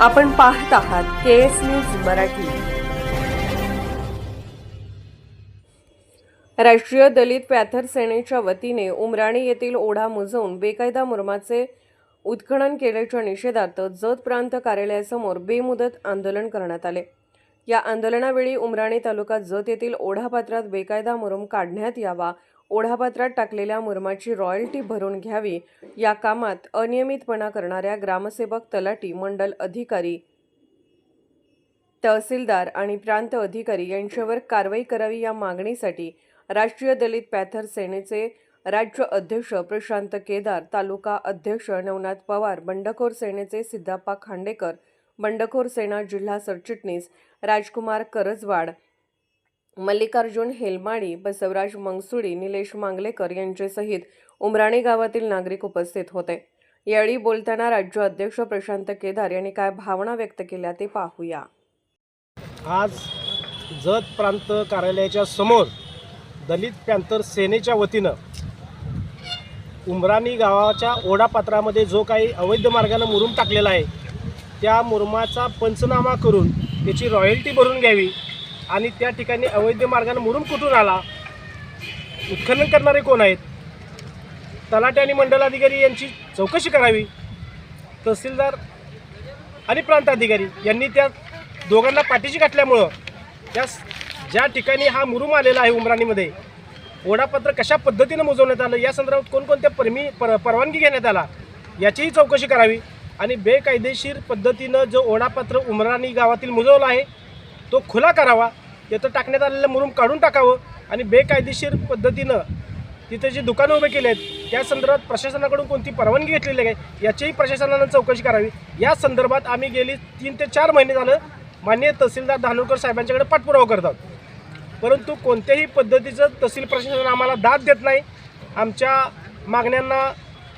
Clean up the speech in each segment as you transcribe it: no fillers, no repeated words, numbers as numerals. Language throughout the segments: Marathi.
आपण पाहत आहात केएस न्यूज मराठी। राष्ट्रीय दलित पॅथर सेनेच्या वतीने उमराणी येथील ओढा मुजवून बेकायदा मुरुमाचे उत्खनन केल्याच्या निषेधार्थ जत प्रांत कार्यालयासमोर बेमुदत आंदोलन करण्यात आले। या आंदोलनावेळी उमराणी तालुका जत येथील ओढापात्रात बेकायदा मुरुम काढण्यात यावा, ओढापात्रात टाकलेल्या मुरुमाची रॉयल्टी भरून घ्यावी, या कामात अनियमितपणा करणाऱ्या ग्रामसेवक, तलाठी, मंडल अधिकारी, तहसीलदार आणि प्रांत अधिकारी यांच्यावर कारवाई करावी या मागणीसाठी राष्ट्रीय दलित पॅथर सेनेचे राज्य अध्यक्ष प्रशांत केदार, तालुका अध्यक्ष नवनाथ पवार, बंडखोर सेनेचे सिद्धप्पा खांडेकर, बंडखोर सेना जिल्हा सरचिटणीस राजकुमार करजवाड, मल्लिकार्जुन हेलमाडी, बसवराज मंगसुडी, निलेश मांगलेकर यांच्यासहित उमराणी गावातील नागरिक उपस्थित होते। यावेळी बोलताना राज्य अध्यक्ष प्रशांत केदार यांनी काय भावना व्यक्त केल्या ते पाहूया। आज जत प्रांत कार्यालयाच्या समोर दलित पॅंथर सेनेच्या वतीनं उमराणी गावाच्या ओढापात्रामध्ये जो काही अवैध मार्गाने मुरुम टाकलेला आहे त्या मुरुमाचा पंचनामा करून त्याची रॉयल्टी भरून घ्यावी आणि त्या ठिकाणी अवैध मार्गाने मुरुम कुठून आला, उत्खनन करणारे कोण आहेत, तलाठी आणि मंडलाधिकारी यांची चौकशी करावी। तहसीलदार आणि प्रांताधिकारी यांनी त्या दोघांना पाठीशी घातल्यामुळं त्या ज्या ठिकाणी हा मुरुम आलेला आहे उमराणीमध्ये ओढापत्र कशा पद्धतीनं मुजवण्यात आलं, या संदर्भात कोणकोणत्या परवानगी घेण्यात आला याचीही चौकशी करावी आणि बेकायदेशीर पद्धतीनं जो ओढापत्र उमराणी गावातील मुजवला आहे तो खुला करावा, तिथं टाकण्यात आलेलं मुरुम काढून टाकावं आणि बेकायदेशीर पद्धतीनं तिथे जे दुकानं उभे केले आहेत त्या संदर्भात प्रशासनाकडून कोणती परवानगी घेतलेली आहे याचीही प्रशासनानं चौकशी करावी। या संदर्भात आम्ही गेली 3 ते 4 महिने झालं माननीय तहसीलदार धानोरकर साहेबांच्याकडे पाठपुरावा करतात, परंतु कोणत्याही पद्धतीचं तहसील प्रशासन आम्हाला दाद देत नाही, आमच्या मागण्यांना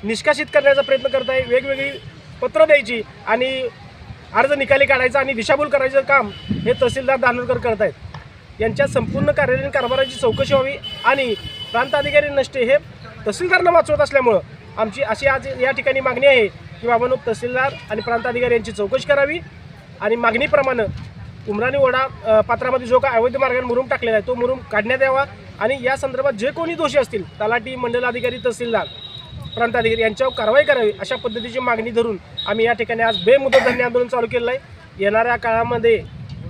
निष्कासित करण्याचा प्रयत्न करत आहे। वेगवेगळी पत्र द्यायची आणि अर्ज निकाली काढायचा आणि दिशाभूल करायचं काम हे तहसीलदार धानोरकर करत आहेत। यांच्या संपूर्ण कार्यालयीन कारभाराची चौकशी व्हावी आणि प्रांत अधिकारी नसते हे तहसीलदारांना वाचवत असल्यामुळं आमची अशी आज या ठिकाणी मागणी आहे की बाबांनो तहसीलदार आणि प्रांत अधिकारी यांची चौकशी करावी आणि मागणीप्रमाणे उमराणी ओढा पात्रामध्ये जो काय अवैध मार्गाने मुरुम टाकलेला आहे तो मुरुम काढण्यात यावा आणि या संदर्भात जे कोणी दोषी असतील तलाठी, मंडलाधिकारी, तहसीलदार, प्रांताधिकारी यांच्यावर कारवाई करावी अशा पद्धतीची मागणी धरून आम्ही या ठिकाणी आज बेमुदत धरणे आंदोलन चालू केलेलं आहे। येणाऱ्या काळामध्ये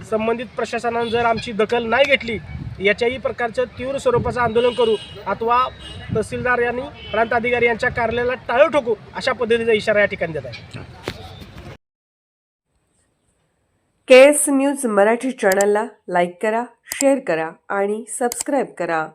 संबंधित प्रशासनाने जर आमची दखल नाही घेतली याच्याही प्रकारचं तीव्र स्वरूपाचं आंदोलन करू अथवा तहसीलदार यांनी प्रांत अधिकारी यांच्या कार्यालयाला टाळं ठोकू अशा पद्धतीचा इशारा या ठिकाणी देत आहे। केएस न्यूज मराठी चॅनलला लाईक करा, शेअर करा आणि सबस्क्राईब करा।